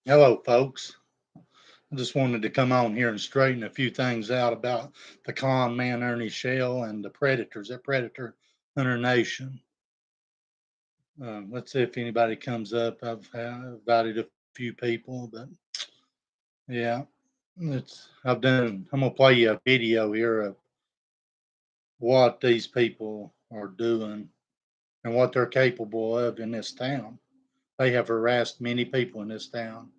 Hello, folks. I just wanted to come on here and straighten a few things out about the con man Ernie Shell and the predators at Predator Hunter Nation. Let's see if anybody comes up. I've invited a few people, but yeah, I've done. I'm gonna play you a video here of what these people are doing and what they're capable of in this town. They have harassed many people in this town.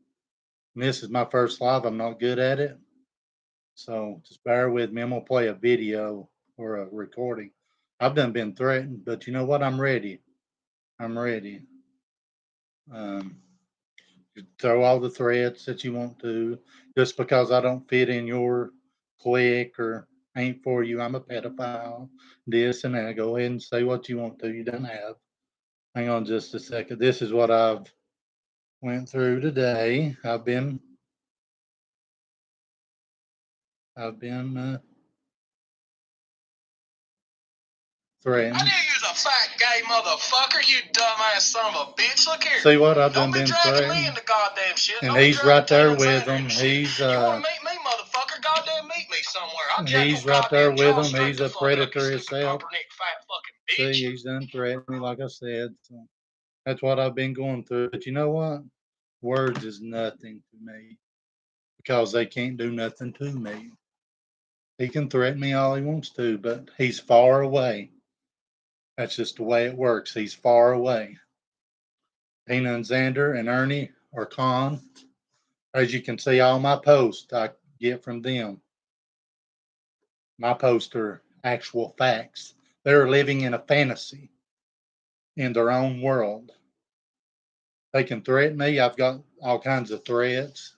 And this is my first live. I'm not good at it. So just bear with me. I'm gonna play a video or a recording. I've done been threatened, but you know what? I'm ready. I'm ready. Um, you throw all the threats that you want to, just because I don't fit in your clique or ain't for you. I'm a pedophile. This and that. Go ahead and say what you want to. You don't have. Hang on just a second. This is what I've went through today. I've been threatened. I knew you was a fat gay motherfucker, you dumbass son of a bitch. Look here. See what I've Don't been be dragging threatened. me into goddamn shit. And Don't he's right there with them. He's He's you want to meet me, motherfucker? Goddamn meet me somewhere. I'll jack he's your right there goddamn with jaw them. straight He's the a fuck up, you predator stupid himself. pumpernickel fat fucking bitch. See, he's done threatened me, like I said. So that's what I've been going through. But you know what? Words is nothing to me because they can't do nothing to me. He can threaten me all he wants to, but he's far away. That's just the way it works. He's far away. Tina and Xander and Ernie are con. As you can see, all my posts I get from them. My posts are actual facts. They're living in a fantasy in their own world. They can threaten me. I've got all kinds of threats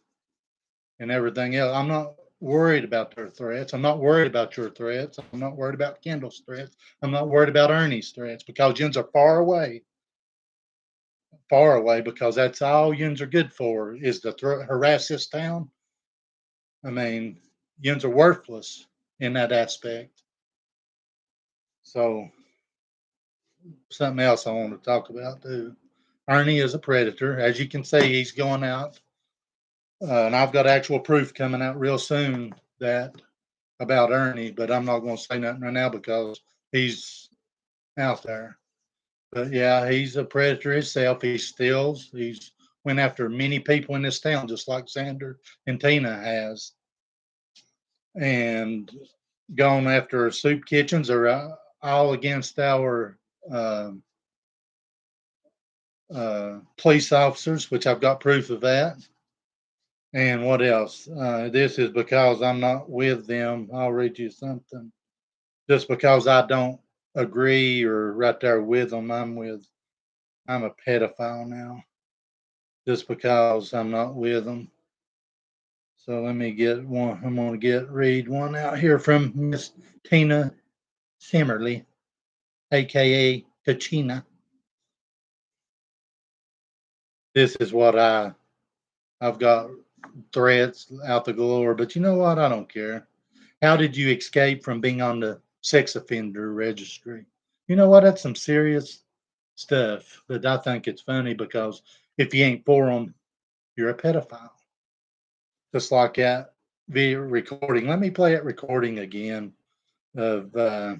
and everything else. I'm not worried about their threats. I'm not worried about your threats. I'm not worried about Kendall's threats. I'm not worried about Ernie's threats because yins are far away because that's all yins are good for is to harass this town. I mean, yins are worthless in that aspect. So something else I want to talk about too. Ernie is a predator. As you can see, he's going out, and I've got actual proof coming out real soon that about Ernie, but I'm not going to say nothing right now because he's out there. But yeah, he's a predator himself. He steals. He's went after many people in this town, just like Xander and Tina has, and gone after soup kitchens are all against our uh, police officers, which I've got proof of that. And what else? This is because I'm not with them. I'll read you something. Just because I don't agree or right there with them, I'm a pedophile now. Just because I'm not with them. So let me get one. I'm going to read one out here from Miss Tina Simmerly, aka Kachina. This is what I've got threats out the galore, but you know what? I don't care. How did you escape from being on the sex offender registry? You know what? That's some serious stuff. But I think it's funny because if you ain't for them, you're a pedophile. Just like that video recording. Let me play that recording again of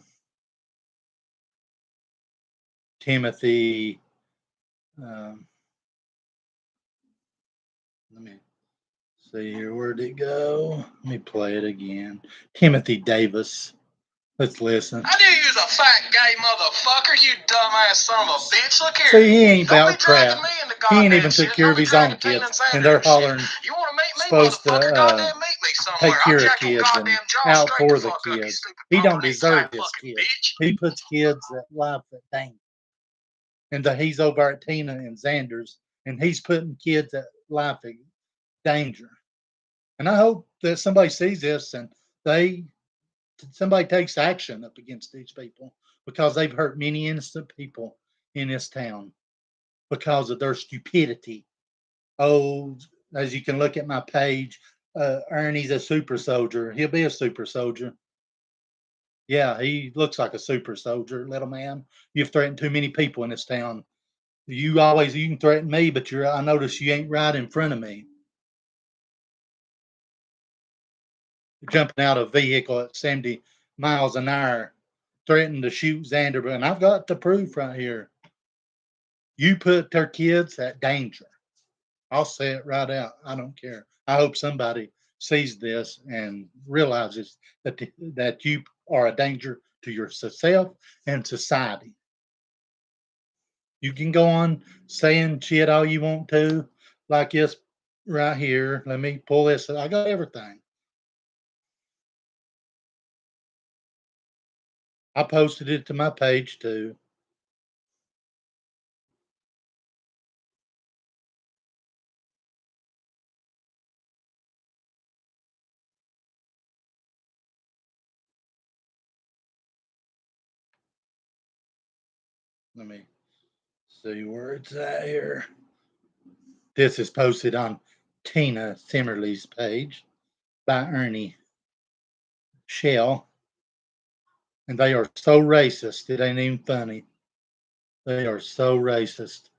Timothy. Um, let me see here. Where'd it go? Let me play it again. Timothy Davis. Let's listen. I knew you was a fat gay motherfucker, you dumbass son of a bitch. Look here. See, he ain't Don't about be dragging crap. me into He ain't goddamn even took shit. care Don't of be his own dragging Tina kids, and and Xander they're and shit. hollering You want to meet me, supposed motherfucker? Goddamn meet me to somewhere. take care I'll of jack your kids and goddamn jaw out straight for the the fuck up, you kids. stupid He don't pumpernickel deserve fat his fucking kids. bitch. He puts kids at life at danger. And he's over at Tina and Xander's, and he's putting kids at life at danger. And I hope that somebody sees this and they somebody takes action up against these people because they've hurt many innocent people in this town because of their stupidity. Oh, as you can look at my page, Ernie's a super soldier. He'll be a super soldier. Yeah, he looks like a super soldier, little man. You've threatened too many people in this town. You can threaten me, but I notice you ain't right in front of me. Jumping out of a vehicle at 70 miles an hour, threatening to shoot Xander. And I've got the proof right here. You put their kids at danger. I'll say it right out. I don't care. I hope somebody sees this and realizes that you are a danger to yourself and society. You can go on saying shit all you want to, like this right here. Let me pull this. I got everything. I posted it to my page too. Let me see where it's at here. This is posted on Tina Simmerly's page by Ernie Shell, and they are so racist. It ain't even funny. They are so racist.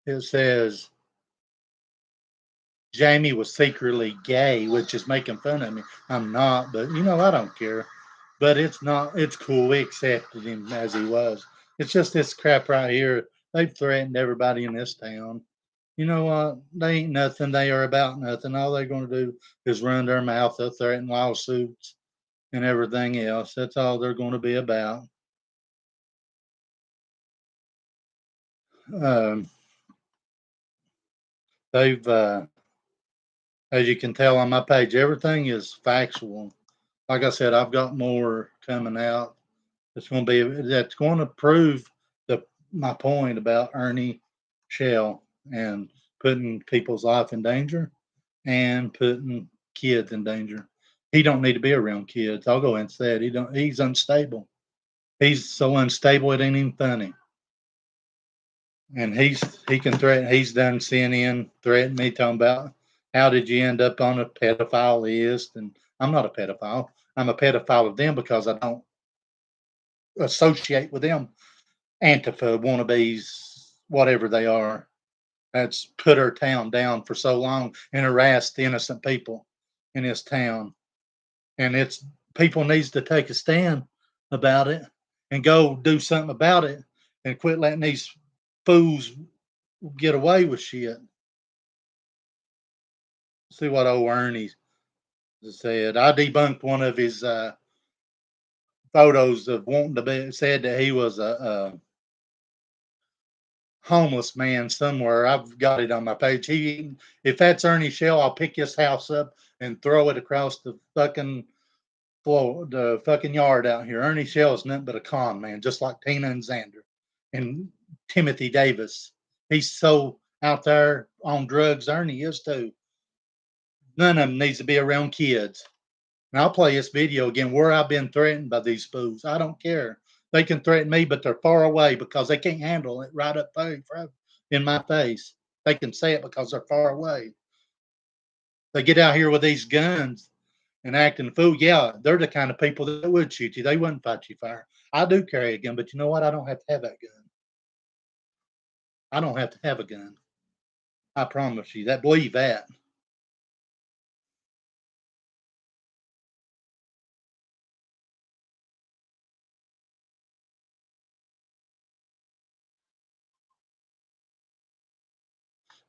It says Jamie was secretly gay, which is making fun of me. I'm not, but I don't care. But it's not, it's cool. We accepted him as he was. It's just this crap right here. They've threatened everybody in this town. You know what? They ain't nothing. They are about nothing. All they're going to do is run their mouth. They'll threaten lawsuits and everything else. That's all they're going to be about. Um, they've, as you can tell on my page, everything is factual. Like I said, I've got more coming out. That's going to prove my point about Ernie Shell and putting people's life in danger and putting kids in danger. He don't need to be around kids. I'll go and say it. He's unstable. He's so unstable it ain't even funny. And he can threaten. He's done sent in threatened me talking about how did you end up on a pedophile list? And I'm not a pedophile. I'm a pedophile of them because I don't associate with them Antifa wannabes, whatever they are. That's put our town down for so long and harassed innocent people in this town. And it's people needs to take a stand about it and go do something about it and quit letting these fools get away with shit. See what old Ernie said. I debunked one of his photos of wanting to be said that he was a homeless man somewhere. I've got it on my page. If that's Ernie Shell, I'll pick his house up and throw it across the fucking floor, the fucking yard out here. Ernie Shell is nothing but a con man, just like Tina and Xander and Timothy Davis. He's so out there on drugs. Ernie is too. None of them needs to be around kids. And I'll play this video again where I've been threatened by these fools. I don't care. They can threaten me, but they're far away because they can't handle it right up there in my face. They can say it because they're far away. They get out here with these guns and acting a fool. Yeah, they're the kind of people that would shoot you. They wouldn't fight you fair. I do carry a gun, but you know what? I don't have to have that gun. I don't have to have a gun. I promise you that. Believe that.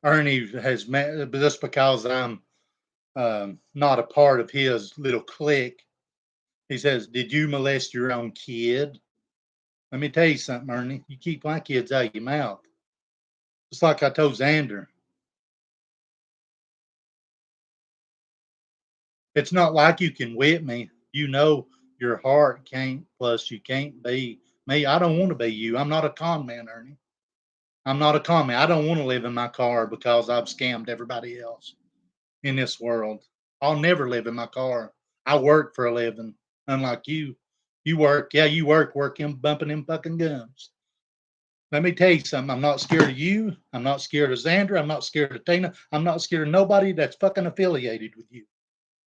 Ernie has met just because I'm not a part of his little clique. He says, "Did you molest your own kid?" Let me tell you something, Ernie. You keep my kids out of your mouth. Just like I told Xander. It's not like you can whip me. You know your heart can't, plus you can't be me. I don't want to be you. I'm not a con man, Ernie. I'm not a con man. I don't want to live in my car because I've scammed everybody else in this world. I'll never live in my car. I work for a living, unlike you. You work, yeah, you work him bumping them fucking guns. Let me tell you something. I'm not scared of you. I'm not scared of Xander. I'm not scared of Tina. I'm not scared of nobody that's fucking affiliated with you.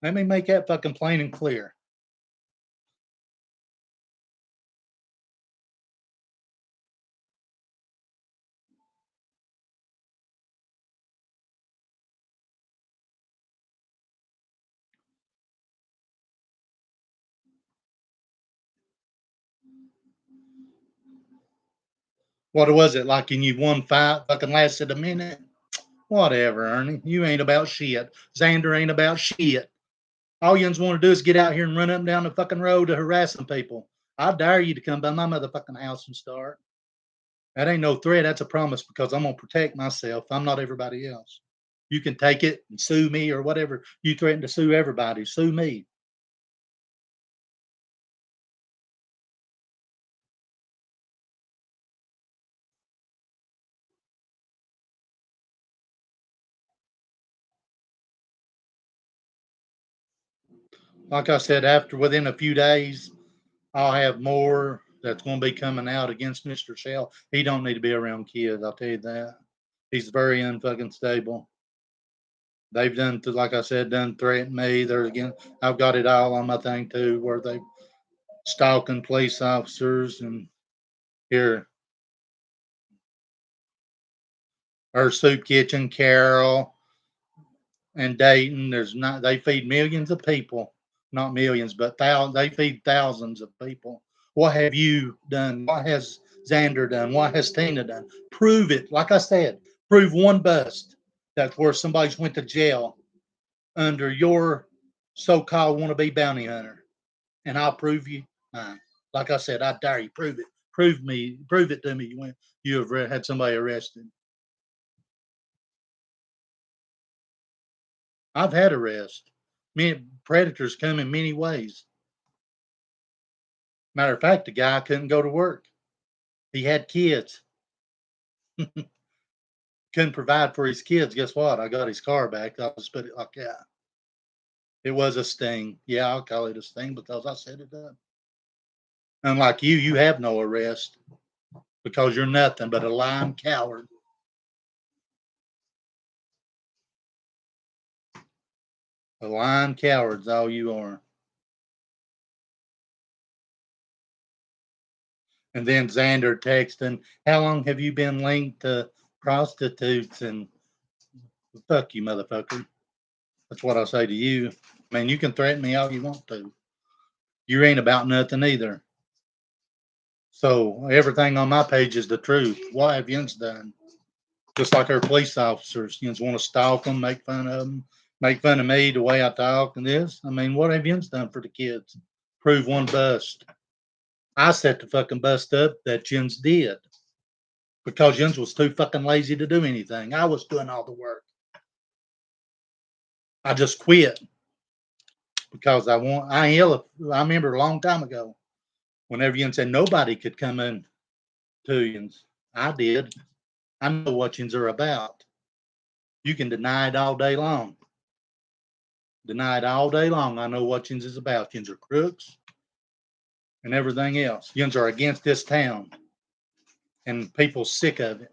Let me make that fucking plain and clear. What was it like? And you one fight fucking lasted a minute? Whatever, Ernie. You ain't about shit. Xander ain't about shit. All you want to do is get out here and run up and down the fucking road to harassing people. I dare you to come by my motherfucking house and start. That ain't no threat. That's a promise because I'm going to protect myself. I'm not everybody else. You can take it and sue me or whatever. You threaten to sue everybody. Sue me. Like I said, within a few days, I'll have more that's going to be coming out against Mr. Shell. He don't need to be around kids. I'll tell you that. He's very unfucking stable. They've done, like I said, done threatened me. There's again, I've got it all on my thing too, where they stalking police officers and here, her soup kitchen, Carol and Dayton. There's not. They feed millions of people, not millions, but they feed thousands of people. What have you done? What has Xander done? What has Tina done? Prove it. Like I said, prove one bust that's where somebody's went to jail under your so-called wannabe bounty hunter, and I'll prove you mine. Like I said, I dare you. Prove it. Prove it to me. You have had somebody arrested. I've had arrests. Many predators come in many ways. Matter of fact, the guy couldn't go to work. He had kids. Couldn't provide for his kids. Guess what? I got his car back. I'll just put it like that. It was a sting. Yeah, I'll call it a sting because I set it up. Unlike you, you have no arrest because you're nothing but a lying coward. A lying coward's all you are. And then Xander texting, how long have you been linked to prostitutes? And fuck you, motherfucker. That's what I say to you. Man, you can threaten me all you want to. You ain't about nothing either. So everything on my page is the truth. What have Yins done? Just like our police officers, Yins want to stalk them, make fun of them, make fun of me the way I talk and this. I mean, what have Yins done for the kids? Prove one bust. I set the fucking bust up that Yins did because Yins was too fucking lazy to do anything. I was doing all the work. I just quit because I remember a long time ago whenever you said nobody could come in to you, I did. I know what yins are about. You can deny it all day long. Deny it all day long. I know what yins is about. Yins are crooks and everything else. Yins are against this town, and people sick of it.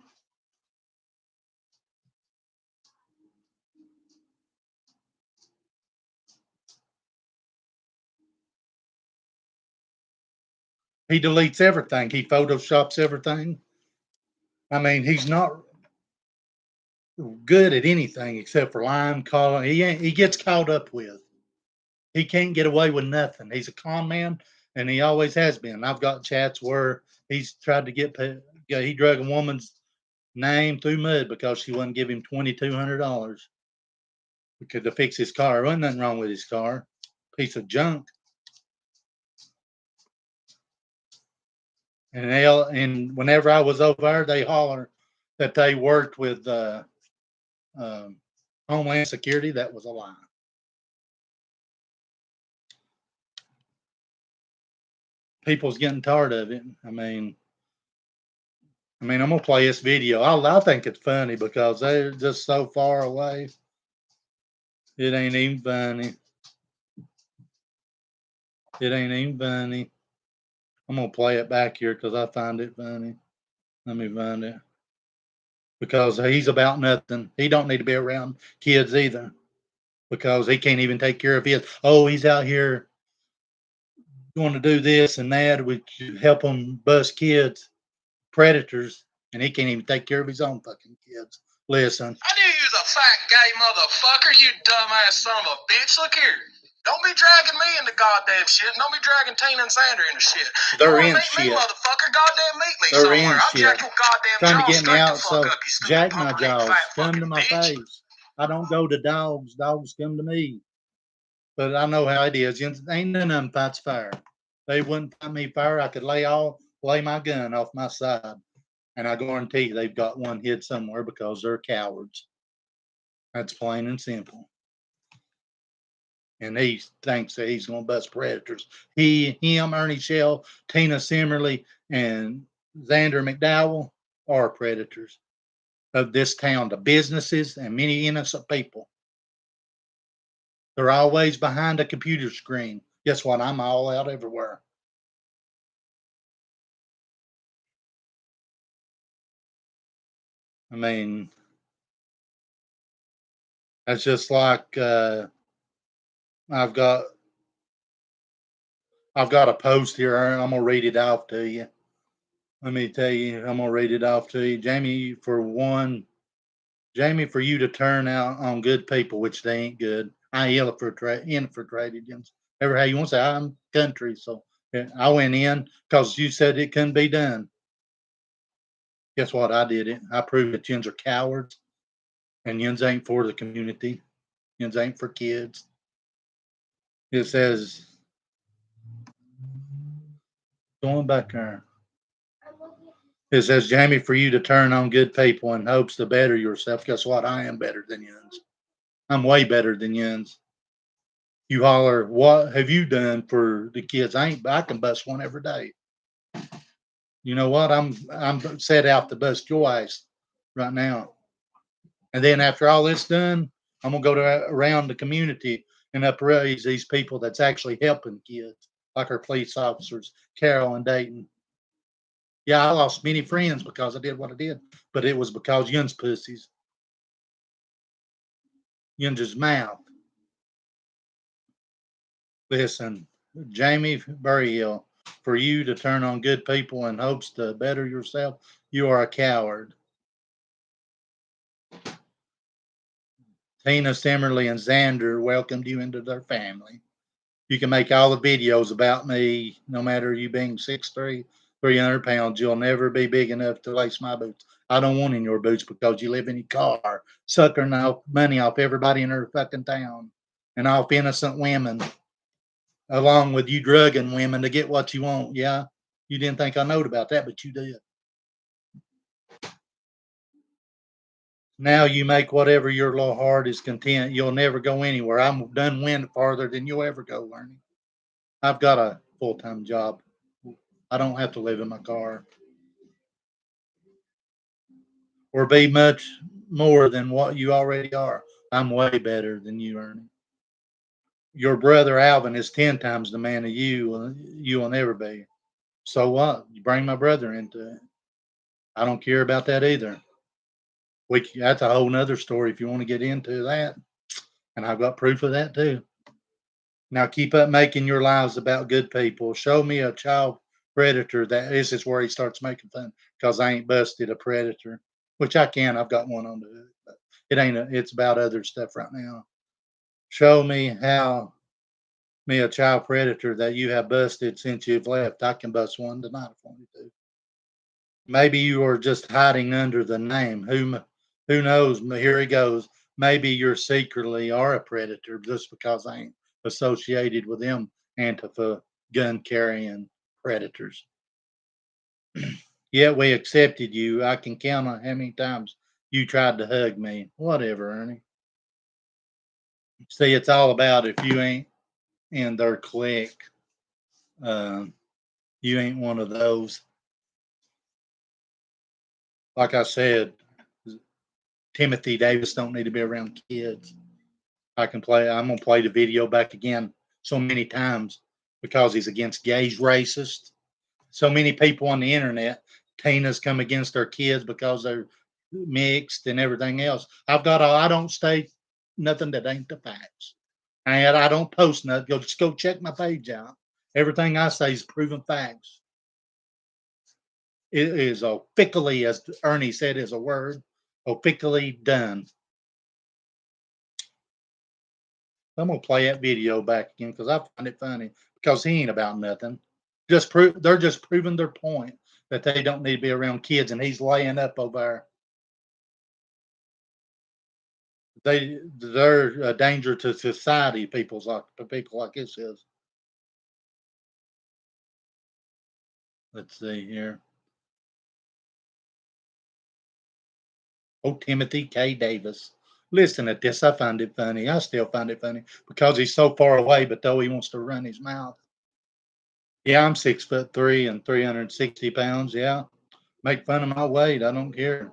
He deletes everything. He photoshops everything. I mean, he's not good at anything except for lying, calling. He gets caught up with. He can't get away with nothing. He's a con man, and he always has been. I've got chats where he's tried to he drug a woman's name through mud because she wouldn't give him $2,200 to fix his car. There wasn't nothing wrong with his car. Piece of junk. And whenever I was over there, they holler that they worked with Homeland Security. That was a lie. People's getting tired of it. I mean, I'm gonna play this video. I think it's funny because they're just so far away. It ain't even funny. It ain't even funny. I'm gonna play it back here because I find it funny. Let me find it. Because he's about nothing. He don't need to be around kids either. Because he can't even take care of his. Oh, he's out here going to do this and that, which help him bust kids, predators, and he can't even take care of his own fucking kids. Listen. I knew you was a fat gay motherfucker, you dumbass son of a bitch. Look here. Don't be dragging me into goddamn shit. Don't be dragging Tina and Sandra into shit. They're you in meet shit. Me, motherfucker? Goddamn meet me They're somewhere. in I'll shit. jack your goddamn Trying jaw to get me straight out, the fuck so up, you stupid jack my pumpernickel jaws. fat Come fucking to my bitch. face. I don't go to dogs. Dogs come to me. But I know how it is. Ain't none of them fights fair. They wouldn't fight me fair. I could lay my gun off my side, and I guarantee you they've got one hid somewhere because they're cowards. That's plain and simple. And he thinks that he's going to bust predators. Him, Ernie Shell, Tina Simmerly, and Xander McDowell are predators of this town, the businesses and many innocent people. They're always behind a computer screen. Guess what? I'm all out everywhere. I mean, that's just like I've got a post here. I'm gonna read it off to you. Let me tell you, I'm gonna read it off to you, Jamie. Jamie, for you to turn out on good people, which they ain't good. I infiltrated them. Ever how you want to say I'm country, so yeah, I went in because you said it couldn't be done. Guess what? I did it. I proved that yins are cowards, and yins ain't for the community. Yins ain't for kids. It says going back there. It says, Jamie, for you to turn on good people in hopes to better yourself. Guess what? I am better than yins. I'm way better than yins. You holler, what have you done for the kids? I can bust one every day. You know what? I'm set out to bust your ass right now. And then after all this done, I'm gonna go around the community and upraise these people that's actually helping kids, like our police officers, Carol and Dayton. Yeah, I lost many friends because I did what I did, but it was because Yun's pussies, Yun's mouth. Listen, Jamie Burrill, for you to turn on good people in hopes to better yourself, you are a coward. Tina Simmerly and Xander welcomed you into their family. You can make all the videos about me, no matter you being 6'3", 300 pounds. You'll never be big enough to lace my boots. I don't want in your boots because you live in your car, sucking money off everybody in her fucking town and off innocent women, along with you drugging women to get what you want. Yeah, you didn't think I knowed about that, but you did. Now you make whatever your little heart is content. You'll never go anywhere. I'm done winning farther than you'll ever go, Ernie. I've got a full-time job. I don't have to live in my car or be much more than what you already are. I'm way better than you, Ernie. Your brother Alvin is 10 times the man of you will never be. So what? You bring my brother into it. I don't care about that either. That's a whole nother story if you want to get into that. And I've got proof of that too. Now keep up making your lives about good people. Show me a child predator. This is where he starts making fun because I ain't busted a predator, which I can. I've got one on the hood, but it ain't. It's about other stuff right now. Show me a child predator that you have busted since you've left. I can bust one tonight if I want to. Maybe you are just hiding under the name. Who knows? Here he goes. Maybe you're secretly are a predator just because I ain't associated with them Antifa gun carrying predators. Yet we accepted you. I can count on how many times you tried to hug me. Whatever, Ernie. See, it's all about if you ain't in their clique, um, you ain't one of those. Like I said, Timothy Davis don't need to be around kids. I'm gonna play the video back again so many times because he's against gays, racist. So many people on the internet, Tina's come against their kids because they're mixed and everything else. I don't state nothing that ain't the facts. And I don't post nothing. Just go check my page out. Everything I say is proven facts. It is officially, as Ernie said, is a word, officially done. I'm gonna play that video back again because I find it funny because he ain't about nothing. They're just proving their point that they don't need to be around kids, and he's laying up over there. They're a danger to society. People like this is. Let's see here. Oh, Timothy K. Davis. Listen at this. I find it funny. I still find it funny because he's so far away, but though he wants to run his mouth. Yeah, I'm 6'3" and 360 pounds. Yeah. Make fun of my weight. I don't care.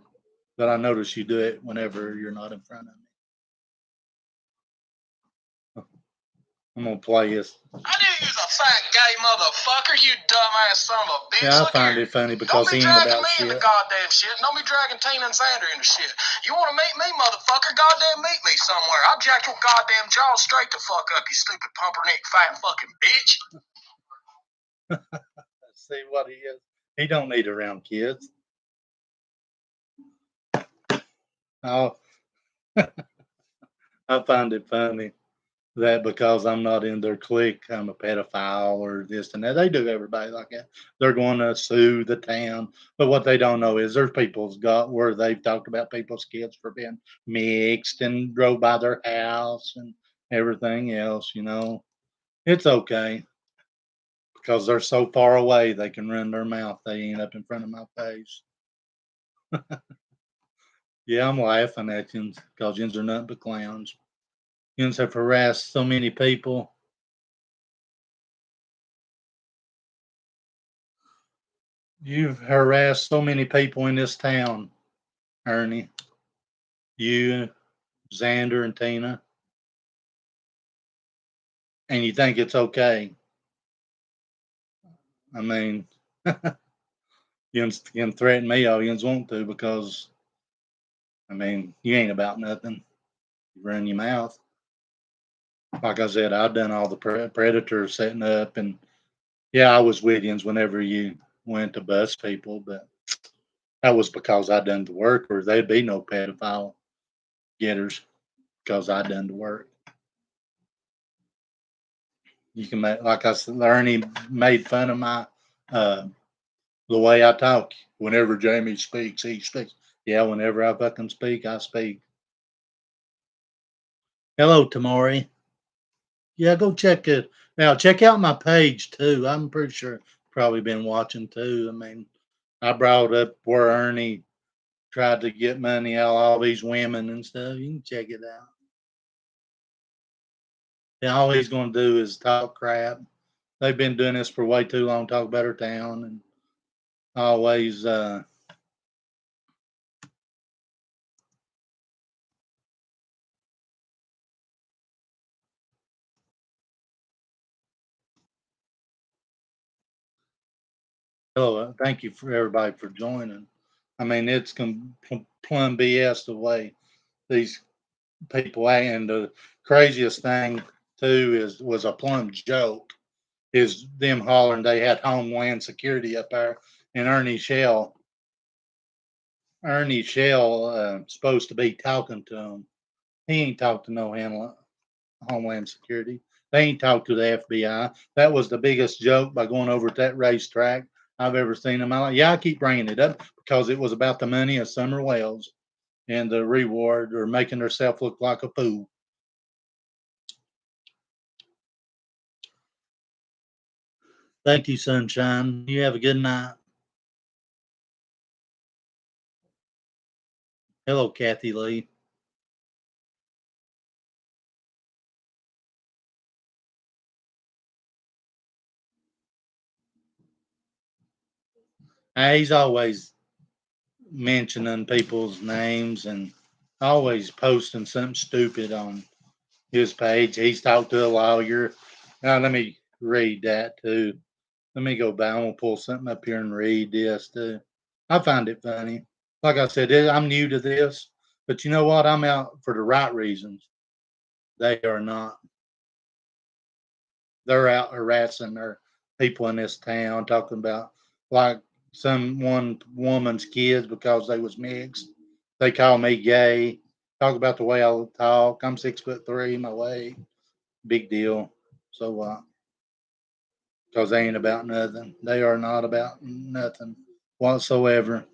But I notice you do it whenever you're not in front of me. I'm gonna play this. I knew you was a fat gay motherfucker, you dumbass son of a bitch. Yeah, I Look find here. it funny Don't because be he ain't dragging about me into shit. goddamn shit. Don't be dragging Tina and Xander into shit. You want to meet me, motherfucker? Goddamn meet me somewhere. I'll jack your goddamn jaw straight the fuck up, you stupid pumpernickel fat fucking bitch. Let's see what he is. He don't need around kids. Oh, I find it funny that because I'm not in their clique, I'm a pedophile or this and that. They do everybody like that. They're going to sue the town. But what they don't know is there's people's got where they've talked about people's kids for being mixed and drove by their house and everything else, you know. It's okay because they're so far away they can run their mouth. They ain't up in front of my face. Yeah, I'm laughing at you because yins are nothing but clowns. Yins have harassed so many people. You've harassed so many people in this town, Ernie. You, Xander, and Tina. And you think it's okay. I mean, you can threaten me all you want to because, I mean, you ain't about nothing. You run your mouth. Like I said, I've done all the predator setting up. And yeah, I was with yins whenever you went to bust people, but that was because I done the work, or there'd be no pedophile getters because I done the work. You can make, like I said, Ernie made fun of my uh, the way I talk. Whenever Jamie speaks, he speaks. Yeah, whenever I fucking speak, I speak. Hello, Tamari. Yeah, go check it. Now check out my page too. I'm pretty sure probably been watching too. I mean, I brought up where Ernie tried to get money out of all these women and stuff. You can check it out. And all he's going to do is talk crap. They've been doing this for way too long. Talk about our town and always. Hello, thank you for everybody for joining. I mean, it's plumb BS the way these people act. And the craziest thing too was a plumb joke. Is them hollering they had Homeland Security up there, and Ernie Shell supposed to be talking to them. He ain't talked to no Homeland Security. They ain't talked to the FBI. That was the biggest joke by going over at that racetrack I've ever seen in my life. Yeah, I keep bringing it up because it was about the money of Summer Wells and the reward or making herself look like a fool. Thank you, Sunshine. You have a good night. Hello, Kathy Lee. He's always mentioning people's names and always posting something stupid on his page. He's talked to a lawyer. Now, let me read that too. Let me go back. I'm going to pull something up here and read this too. I find it funny. Like I said, I'm new to this, but you know what? I'm out for the right reasons. They are not. They're out harassing their people in this town, talking about like one woman's kids because they was mixed. They call me gay. Talk about the way I talk. I'm 6'3", my weight. Big deal. So because they ain't about nothing. They are not about nothing whatsoever.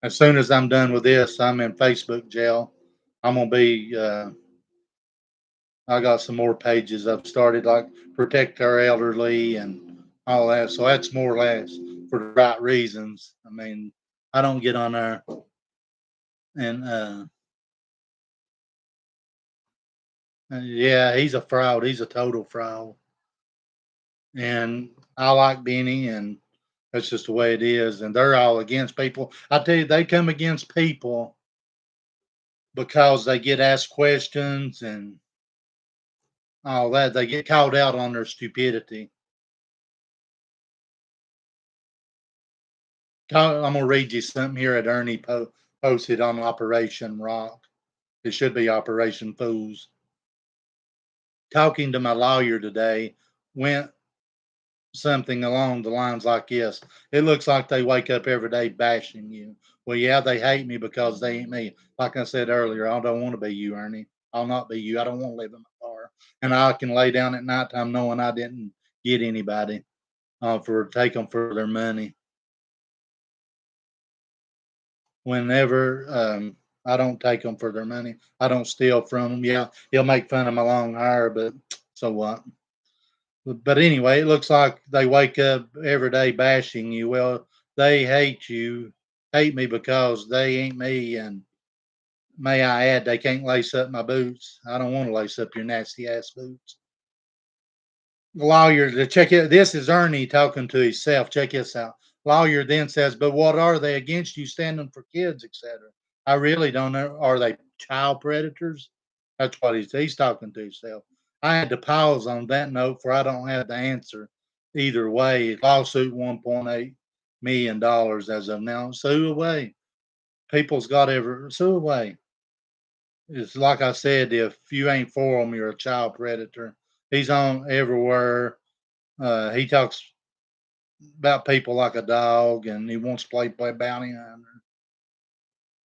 As soon as I'm done with this, I'm in Facebook jail. I'm gonna be. I got some more pages I've started, like protect our elderly and all that. So that's more or less for the right reasons. I mean, I don't get on there and yeah, he's a fraud. He's a total fraud. And I like Benny, and that's just the way it is. And they're all against people. I tell you, they come against people because they get asked questions and all that. They get called out on their stupidity. I'm gonna read you something here that Ernie posted on Operation Rock. It should be Operation Fools. Talking to my lawyer today went something along the lines like this. It looks like they wake up every day bashing you. Well, yeah, they hate me because they ain't me. Like I said earlier, I don't want to be you, Ernie. I'll not be you. I don't want to live in my car. And I can lay down at nighttime knowing I didn't get anybody for take them for their money. Whenever I don't take them for their money, I don't steal from them. Yeah, he'll make fun of my long hair, but so what? But anyway, it looks like they wake up every day bashing you. Well, they hate me because they ain't me. And may I add, they can't lace up my boots. I don't want to lace up your nasty ass boots. Lawyer to check it. This is Ernie talking to himself. Check this out. Lawyer then says, "But what are they against you standing for kids, etc.?" I really don't know. Are they child predators? That's what he's talking to himself. I had to pause on that note, for I don't have the answer either way. Lawsuit $1.8 million as of now. Sue away. People's got ever sue away. It's like I said, if you ain't for them, you're a child predator. He's on everywhere. He talks about people like a dog, and he wants to play bounty hunter.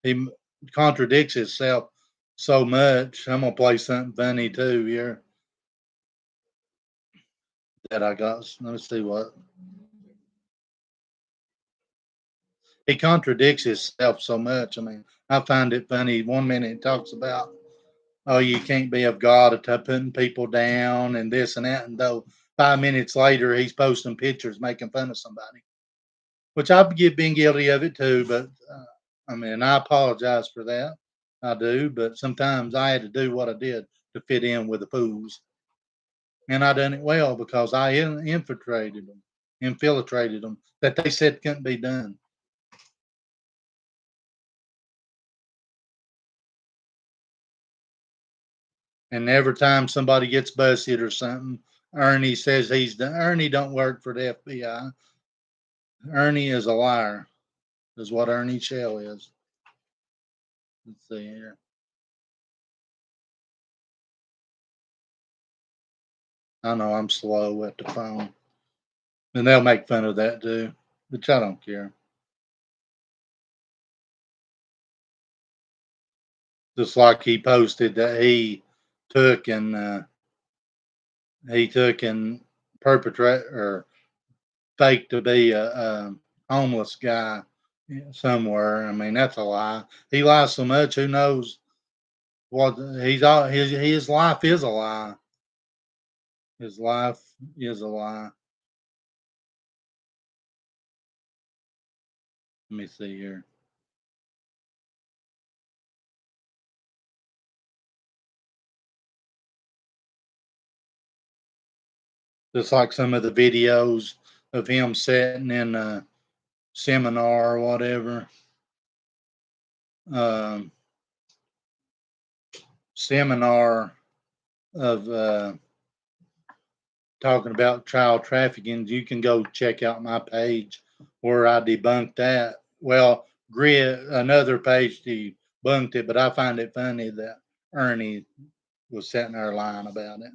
He contradicts himself so much. I'm gonna play something funny too here that I got. Let me see what he contradicts himself so much. I mean, I find it funny. One minute he talks about, oh, you can't be of God to putting people down and this and that, and though 5 minutes later he's posting pictures making fun of somebody, which I've been guilty of it too. But I mean, I apologize for that. I do, but sometimes I had to do what I did to fit in with the fools, and I done it well because I infiltrated them that they said couldn't be done. And every time somebody gets busted or something, Ernie says he's done. Ernie don't work for the FBI. Ernie is a liar, is what Ernie Shell is. Let's see here. I know I'm slow at the phone. And they'll make fun of that too, which I don't care. Just like he posted that took and he took and perpetrate or faked to be a homeless guy somewhere. I mean, that's a lie. He lies so much. Who knows what he's all his life is a lie. His life is a lie. Let me see here. Just like some of the videos of him sitting in a seminar or whatever. Um, Seminar of talking about child trafficking. You can go check out my page where I debunked that. Well, Grit, another page debunked it, but I find it funny that Ernie was sitting there lying about it.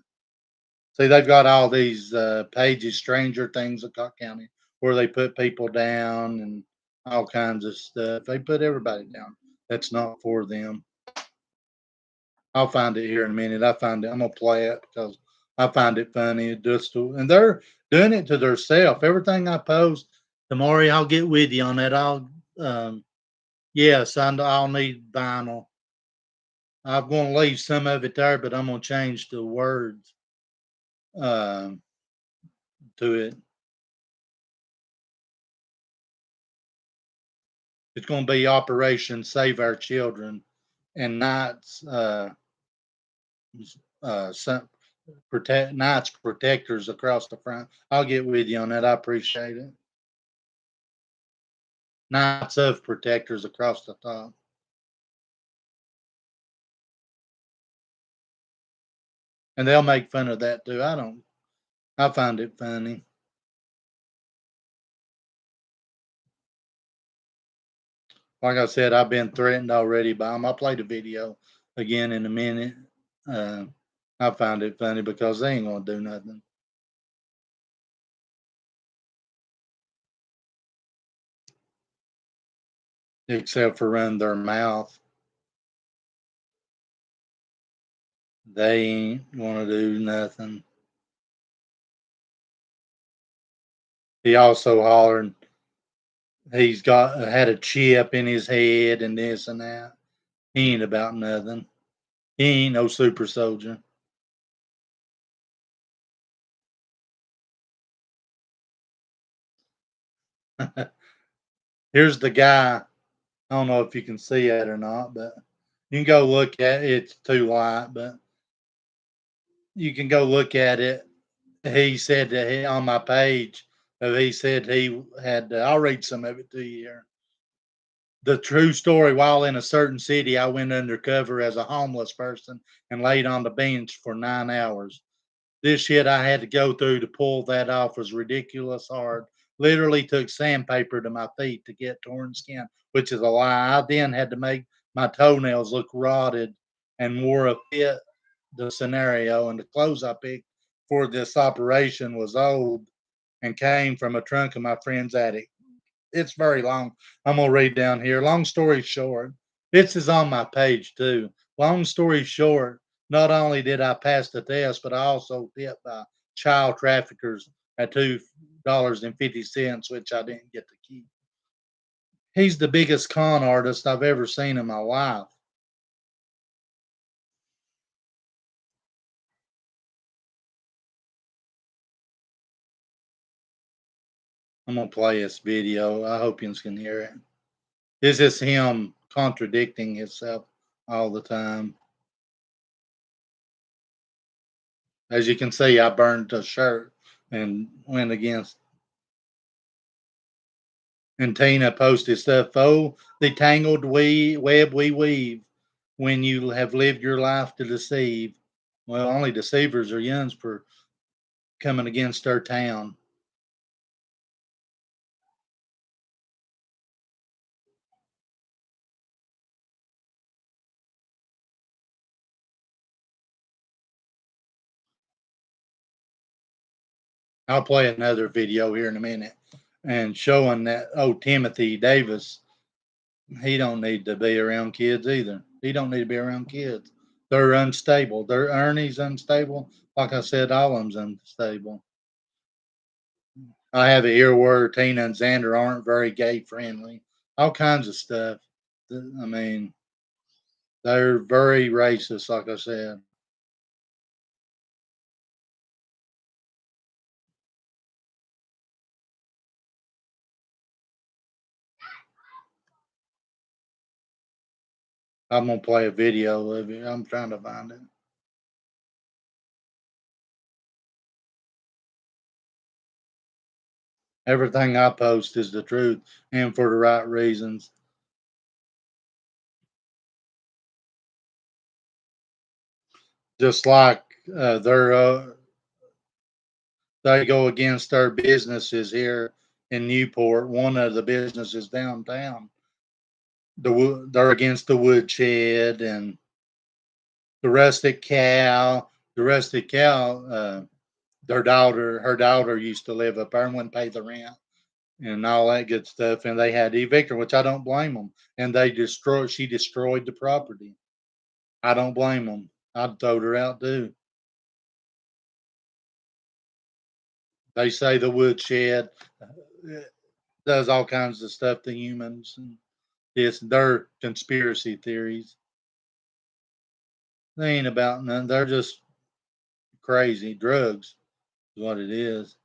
See, they've got all these pages, Stranger Things of Cook County, where they put people down and all kinds of stuff. They put everybody down. That's not for them. I'll find it here in a minute. I find it. I'm gonna play it because I find it funny. And they're doing it to themselves. Everything I post, tomorrow I'll get with you on that. Yes, I'll need vinyl. I'm gonna leave some of it there, but I'm gonna change the words um, to it. It's gonna be Operation Save Our Children and Knights. Some Knights protectors across the front. I'll get with you on that. I appreciate it. Knights of protectors across the top. And they'll make fun of that too. I don't. I find it funny. Like I said, I've been threatened already by them. I'll play the video again in a minute. Uh, I find it funny because they ain't gonna do nothing except for run their mouth. They ain't gonna do nothing. He also hollered he's got had a chip in his head and this and that. He ain't about nothing. He ain't no super soldier. Here's the guy. I don't know if you can see it or not, but you can go look at it. It's too light, but you can go look at it. He said that on my page, he said he had, I'll read some of it to you here. The true story: while in a certain city, I went undercover as a homeless person and laid on the bench for 9 hours. This shit I had to go through to pull that off was ridiculous hard. Literally took sandpaper to my feet to get torn skin, which is a lie. I then had to make my toenails look rotted and wore a fit the scenario. And the clothes I picked for this operation was old and came from a trunk of my friend's attic. It's very long. I'm gonna read down here. Long story short, this is on my page too. Long story short, not only did I pass the test, but I also hit by child traffickers at $2.50, which I didn't get to keep. He's the biggest con artist I've ever seen in my life. I'm gonna play this video. I hope you can hear it. This is him contradicting himself all the time. As you can see, I burned a shirt and went against. And Tina posted stuff. Oh, the tangled web we weave when you have lived your life to deceive. Well, only deceivers are young for coming against our town. I'll play another video here in a minute and showing that Timothy Davis, he don't need to be around kids either. He don't need to be around kids. They're unstable. Their Ernie's unstable. Like I said, all of them's unstable. I have it here where Tina and Xander aren't very gay friendly. All kinds of stuff. I mean, they're very racist, like I said. I'm gonna play a video of it. I'm trying to find it. Everything I post is the truth and for the right reasons. Just like they're they go against our businesses here in Newport. One of the businesses downtown, they're against the woodshed and the rustic cow. The rustic cow. Her daughter used to live up there and wouldn't pay the rent and all that good stuff. And they had to evict her, which I don't blame them. And she destroyed the property. I don't blame them. I'd throw her out too. They say the woodshed does all kinds of stuff to humans. And this, they're conspiracy theories. They ain't about none. They're just crazy. Drugs is what it is.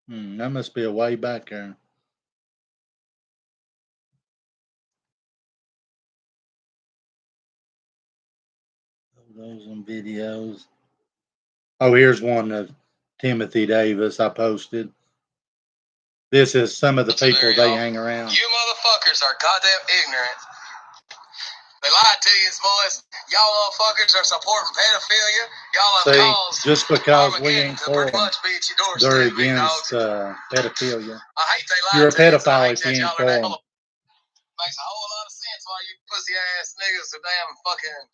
That must be a way back there. Those and videos. Oh, here's one of Timothy Davis I posted. This is some of the people they hang around. You motherfuckers are goddamn ignorant. They lied to you, boys. Y'all motherfuckers are supporting pedophilia. Y'all have caused just because we ain't for pretty them, much be at your doorstep, they're against pedophilia. I hate they lied You're a to you. pedophile if you ain't for them. Makes a whole lot of sense why you pussy ass niggas are damn fucking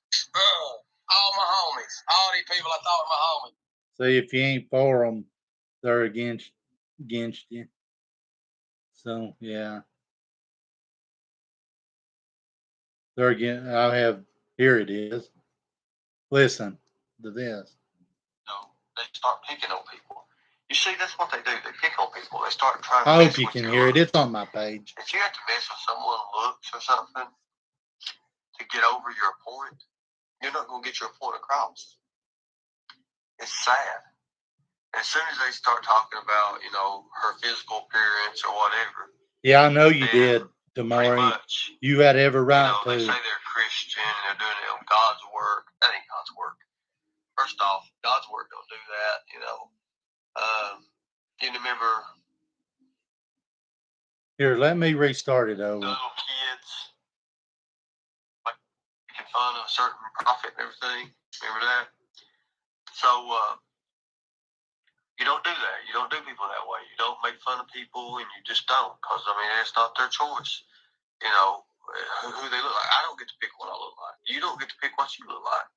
all my homies. All these people I thought were my homies. See, if you ain't for them, they're against you. So yeah, they're against. Here it is. Listen to this. No, they start picking on people. You see, that's what they do. They pick on people. They start trying to. I hope you can hear it. It's on my page. If you have to mess with someone's looks or something to get over your point, you're not going to get your point across. It's sad. As soon as they start talking about, her physical appearance or whatever. Yeah, I know you did, Damari. You had every right to. They say they're Christian and they're doing it on God's work. That ain't God's work. First off, God's work don't do that, you remember. Here, let me restart it over. The little kids, like, making fun of a certain prophet and everything. Remember that? So, you don't do that. You don't do people that way. You don't make fun of people, and you just don't. Because, it's not their choice. Who they look like. I don't get to pick what I look like. You don't get to pick what you look like.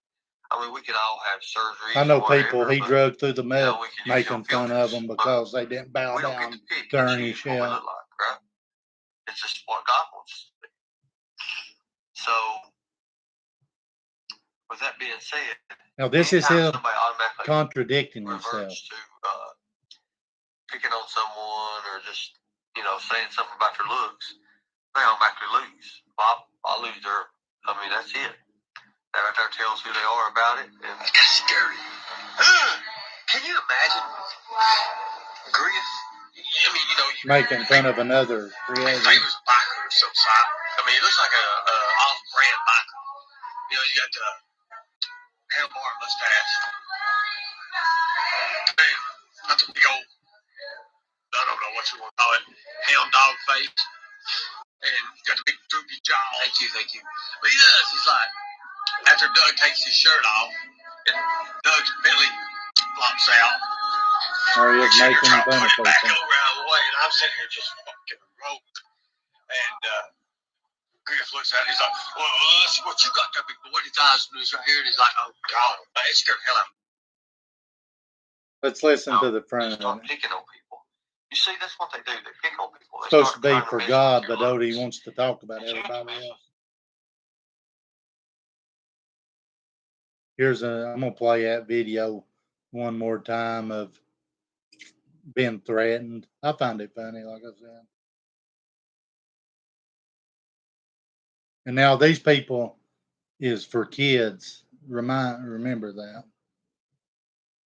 We can all have surgery. I know people he drug through the mud making fun of them because they didn't bow down to Ernie Shell. Like, right? It's just what God wants to do. So, with that being said, now this is him contradicting himself. To picking on someone or just saying something about their looks, they automatically lose. I'll lose their. That's it. That right there tells who they are about it. And that's scary. Can you imagine grief? Making fun of another creator. He was a biker of some sort. He looks like a off-brand biker. You got the handlebar mustache. Damn, that's a big old, I don't know what you want to call it, hound dog face. And you got the big droopy jaw. Thank you. But he does. He's like, after Doug takes his shirt off, and Doug's belly flops out. Or he was making fun of people. Back over out of the way, and I'm sitting here just fucking rolling. And Griff looks at it, he's like, well, let's see what you got there, big boy. His eyes loose right here, and he's like, oh, God, it scared the hell out of me. Let's listen to the front. Start picking on people. You see, that's what they do. They pick on people. It's supposed to be for God, but Odie wants to talk about everybody else. I'm going to play that video one more time of being threatened. I find it funny, like I said. And now these people is for kids. Remember that.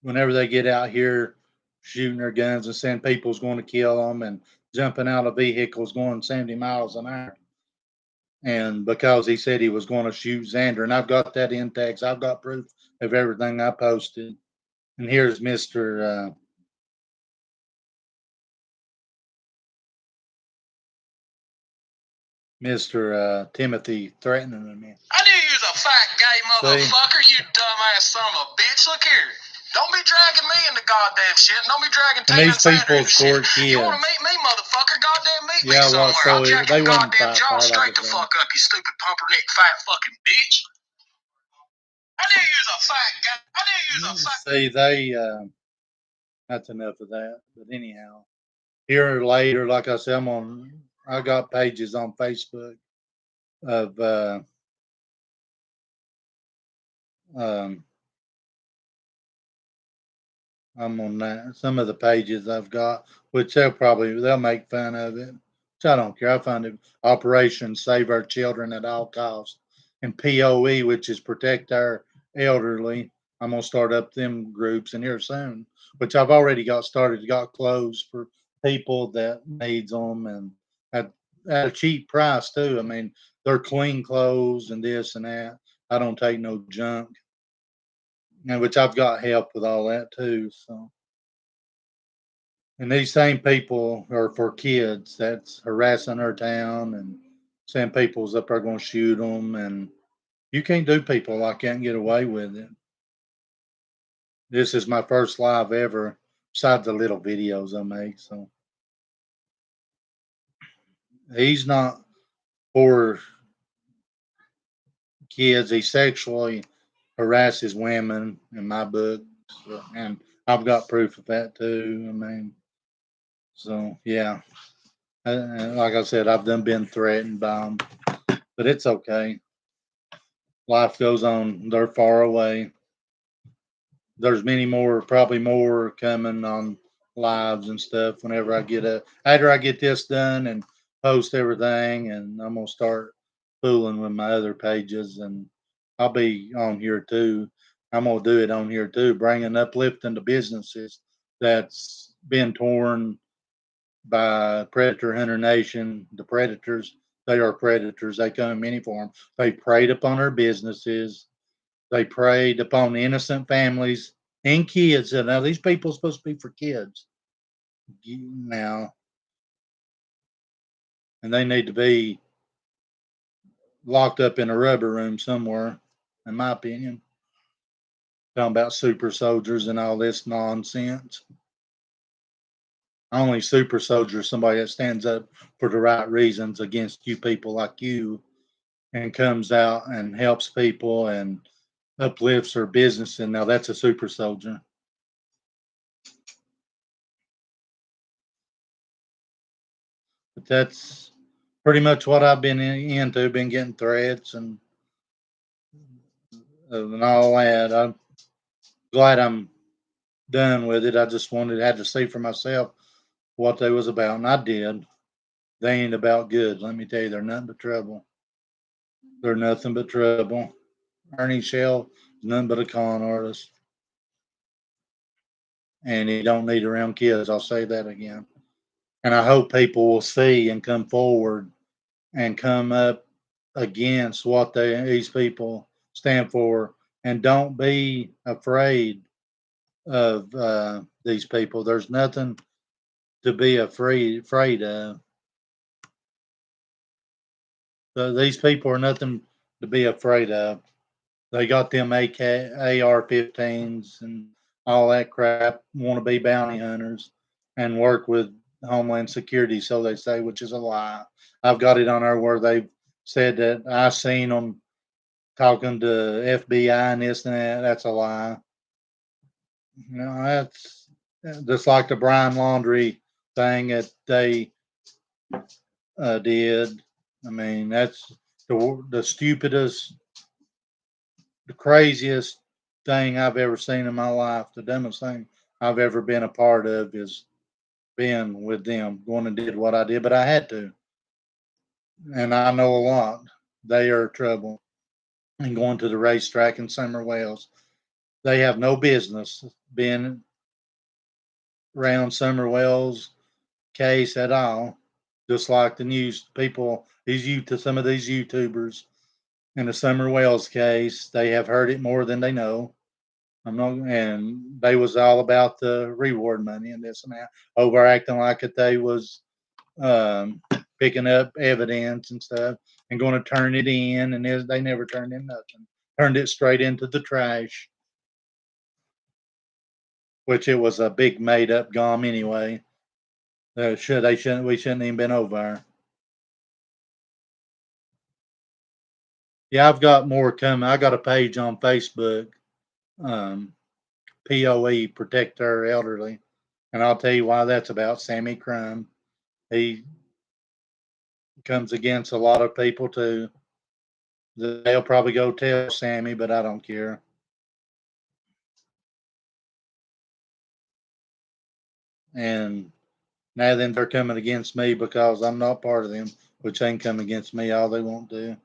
Whenever they get out here shooting their guns and saying people's going to kill them and jumping out of vehicles going 70 miles an hour. And because he said he was going to shoot Xander, and I've got that in text. I've got proof of everything I posted. And here's Mr. Timothy threatening me. I knew you was a fat gay motherfucker, you dumbass son of a bitch. Look here. Don't be dragging me into goddamn shit. Don't be dragging Tina and Sandra into shit. You want to meet me, motherfucker? Goddamn meet me somewhere. I'll jack your goddamn jaw straight the fuck up, you stupid pumpernickel fat fucking bitch. I knew you was a fat guy. I knew you was a fat. See, that's enough of that. But anyhow, here later, like I said, I got pages on Facebook of um, I'm on that. Some of the pages I've got, which they'll make fun of it. Which I don't care. I find it Operation Save Our Children at All Costs, and POE, which is Protect Our Elderly. I'm gonna start up them groups in here soon, which I've already got started. Got clothes for people that needs them, and at a cheap price too. I mean, they're clean clothes and this and that. I don't take no junk, and which I've got help with all that too. So. And these same people are for kids that's harassing our town and saying people's up there going to shoot them. And you can't do people like that and get away with it. This is my first live ever, besides the little videos I make. So he's not for kids. He sexually harasses women in my book. So, and I've got proof of that too. I mean, so yeah. Like I said, I've been threatened by them, but it's okay. Life goes on. They're far away. There's many more, probably more coming on lives and stuff whenever after I get this done and post everything, and I'm gonna start fooling with my other pages, and I'll be on here too. I'm gonna do it on here too, bringing uplifting to businesses that's been torn by Predator Hunter Nation. The predators, they are predators. They come in many forms. They preyed upon our businesses. They preyed upon innocent families and kids. And now these people are supposed to be for kids now, and they need to be locked up in a rubber room somewhere, in my opinion. Talking about super soldiers and all this nonsense. Only super soldier is somebody that stands up for the right reasons against you people like you and comes out and helps people and uplifts their business. And now that's a super soldier. But that's pretty much what I've been into. Been getting threats and all that. I'm glad I'm done with it. I just had to see for myself what they was about, and I did. They ain't about good. Let me tell you, they're nothing but trouble. They're nothing but trouble. Ernie Shell is nothing but a con artist, and he don't need around kids. I'll say that again. And I hope people will see and come forward and come up against what these people stand for, and don't be afraid of these people. There's nothing to be afraid of. So these people are nothing to be afraid of. They got them AR-15s and all that crap. Want to be bounty hunters and work with Homeland Security, so they say, which is a lie. I've got it on there where they said that I seen them talking to FBI and this and that. That's a lie. You know, that's just like the Brian Laundrie thing that they did. I mean, that's the stupidest, the craziest thing I've ever seen in my life. The dumbest thing I've ever been a part of is being with them, going and did what I did, but I had to. And I know a lot. They are trouble. And going to the racetrack in Summer Wells, they have no business being around Summer Wells case at all. Just like the news people, some of these YouTubers in the Summer Wells case, they have heard it more than they know. And they was all about the reward money and this and that, overacting like it they was um, picking up evidence and stuff and going to turn it in, and they never turned in nothing. Turned it straight into the trash, which it was a big made up gum anyway. We shouldn't even been over there. Yeah, I've got more coming. I got a page on Facebook, POE Protect Our Elderly. And I'll tell you why that's about. Sammy Crumb. He comes against a lot of people too. They'll probably go tell Sammy, but I don't care. And now then they're coming against me because I'm not part of them, which they can come against me all they want to.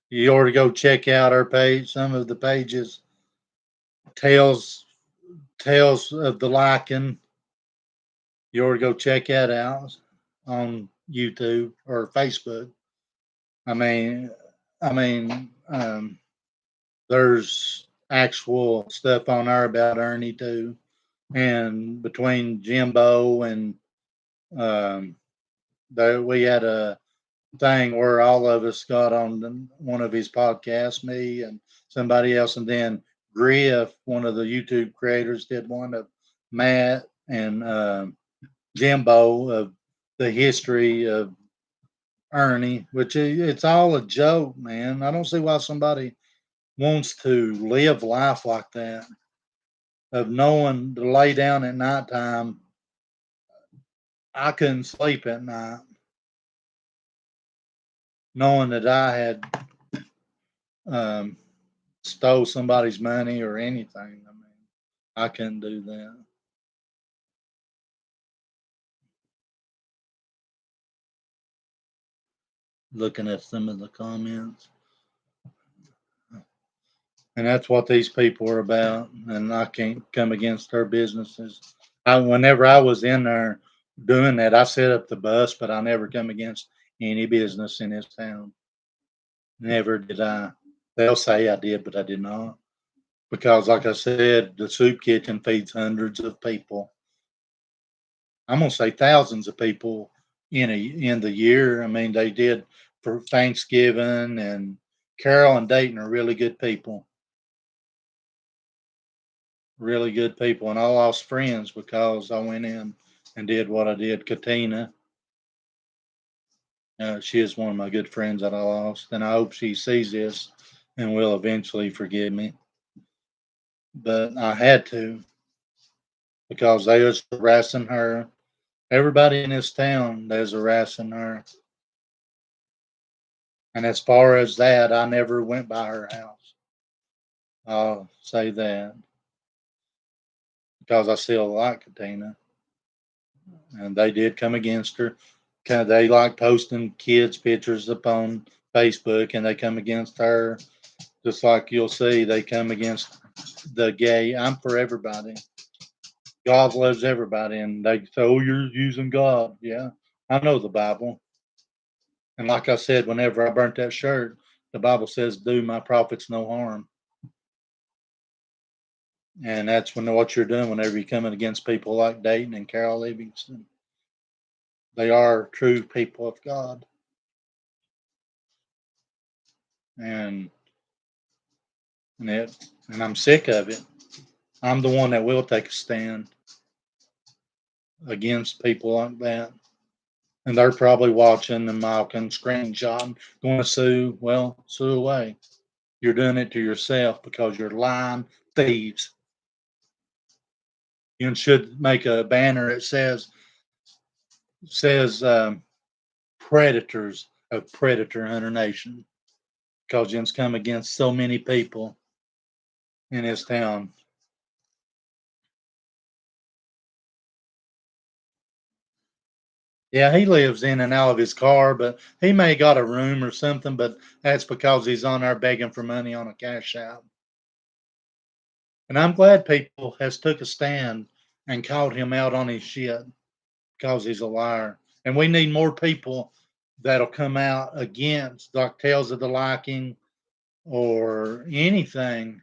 You ought to go check out our page, some of the pages, Tales of the Lycan. You ought to go check that out on YouTube or Facebook. I mean, there's actual stuff on there about Ernie too, and between Jimbo and we had a thing where all of us got on one of his podcasts, me and somebody else, and then Griff, one of the YouTube creators, did one of Matt and Jimbo of the history of Ernie, which it's all a joke, man. I don't see why somebody wants to live life like that, of knowing to lay down at nighttime. I couldn't sleep at night knowing that I had um, stole somebody's money or anything. I mean, I couldn't do that. Looking at some of the comments. And that's what these people are about. And I can't come against their businesses. Whenever I was in there doing that, I set up the bus, but I never come against any business in this town. Never did I. They'll say I did, but I did not. Because, like I said, the soup kitchen feeds hundreds of people. I'm gonna say thousands of people in the year. I mean, they did for Thanksgiving, and Carol and Dayton are really good people. Really good people, and I lost friends because I went in and did what I did. Katina, she is one of my good friends that I lost, and I hope she sees this and will eventually forgive me. But I had to because they was harassing her. Everybody in this town is harassing her. And as far as that, I never went by her house. I'll say that because I still like Katina. And they did come against her. They like posting kids' pictures upon Facebook, and they come against her. Just like you'll see, they come against the gay. I'm for everybody. God loves everybody, and they say, "Oh, you're using God." Yeah, I know the Bible, and like I said, whenever I burnt that shirt, the Bible says, "Do my prophets no harm," and that's what you're doing whenever you're coming against people like Dayton and Carol Livingston. They are true people of God, and and I'm sick of it. I'm the one that will take a stand against people like that. And they're probably watching and mocking, screenshotting, going to sue. Well, sue away. You're doing it to yourself because you're lying thieves. You should make a banner that says predators of Predator Hunter Nation, because it's come against so many people in this town. Yeah, he lives in and out of his car, but he may got a room or something, but that's because he's on there begging for money on a cash app. And I'm glad people has took a stand and called him out on his shit because he's a liar. And we need more people that'll come out against like Tales of the Liking or anything.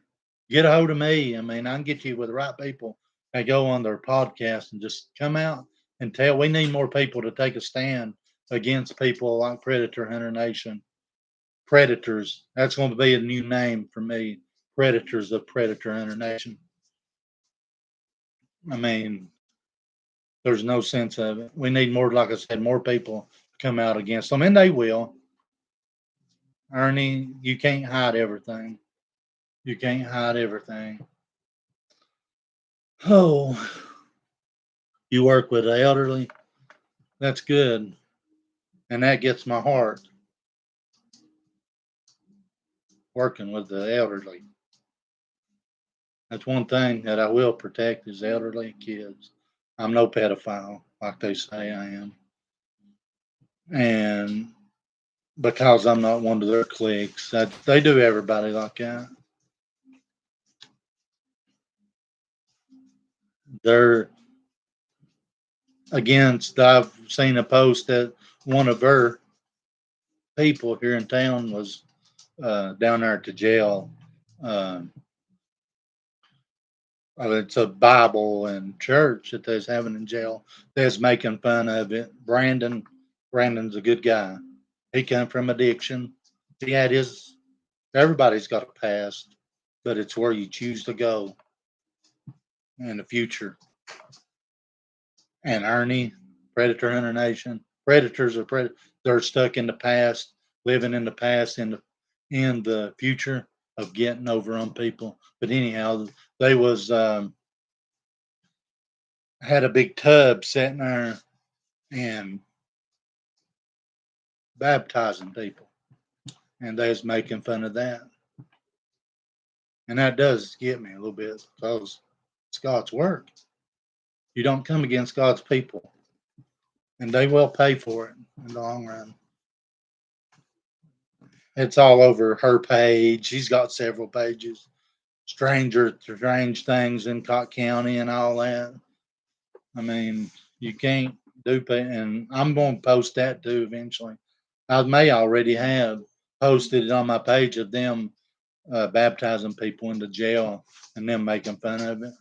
Get a hold of me. I mean, I can get you with the right people that go on their podcast and just come out and tell. We need more people to take a stand against people like Predator Hunter Nation. Predators. That's going to be a new name for me. Predators of Predator Hunter Nation. I mean, there's no sense of it. We need more, like I said, more people to come out against them, and they will. Ernie, you can't hide everything. You can't hide everything. Oh, you work with the elderly? That's good. And that gets my heart, working with the elderly. That's one thing that I will protect is elderly kids. I'm no pedophile like they say I am. And because I'm not one of their cliques, that they do everybody like that. They're against, I've seen a post that one of their people here in town was down there at the jail. Uh, it's a Bible and church that they's having in jail. They's making fun of it. Brandon's a good guy. He come from addiction. He had his. Everybody's got a past, but it's where you choose to go in the future. And Ernie, Predator Hunter Nation, predators are they're stuck in the past, living in the past, in the future of getting over on people. But anyhow, they was had a big tub sitting there and baptizing people, and they was making fun of that. And that does get me a little bit because it's God's work. You don't come against God's people, and they will pay for it in the long run. It's all over her page. She's got several pages. Strange things in Cott County and all that. I mean, you can't do it, and I'm going to post that too eventually. I may already have posted it on my page of them baptizing people into jail and them making fun of it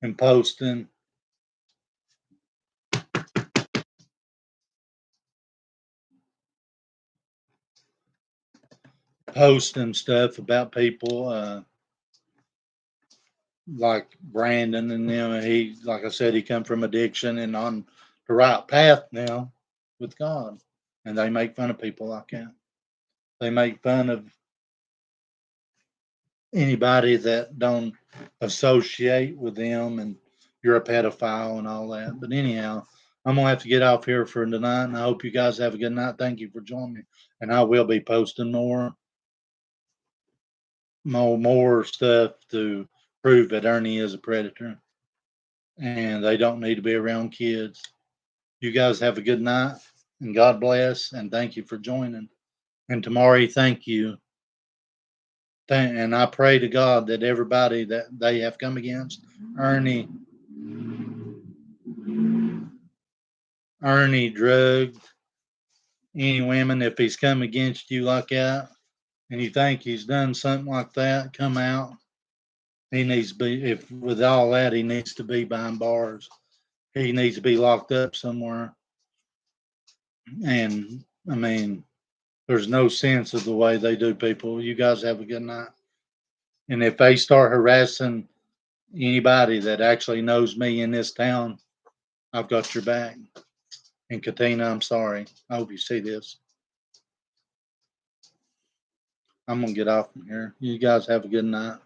and posting stuff about people like Brandon and them. He, like I said, he come from addiction and on the right path now with God. And they make fun of people like that. They make fun of anybody that don't associate with them, and you're a pedophile and all that. But anyhow, I'm gonna have to get off here for tonight, and I hope you guys have a good night. Thank you for joining me, and I will be posting more stuff to prove that Ernie is a predator, and they don't need to be around kids. You guys have a good night, and God bless, and thank you for joining. And Tamari, thank you. And I pray to God that everybody that they have come against, Ernie, drugged any women, if he's come against you like that, and you think he's done something like that, come out. He needs to be, if with all that, he needs to be behind bars. He needs to be locked up somewhere. And I mean, there's no sense of the way they do people. You guys have a good night. And if they start harassing anybody that actually knows me in this town, I've got your back. And Katina, I'm sorry. I hope you see this. I'm going to get off from here. You guys have a good night.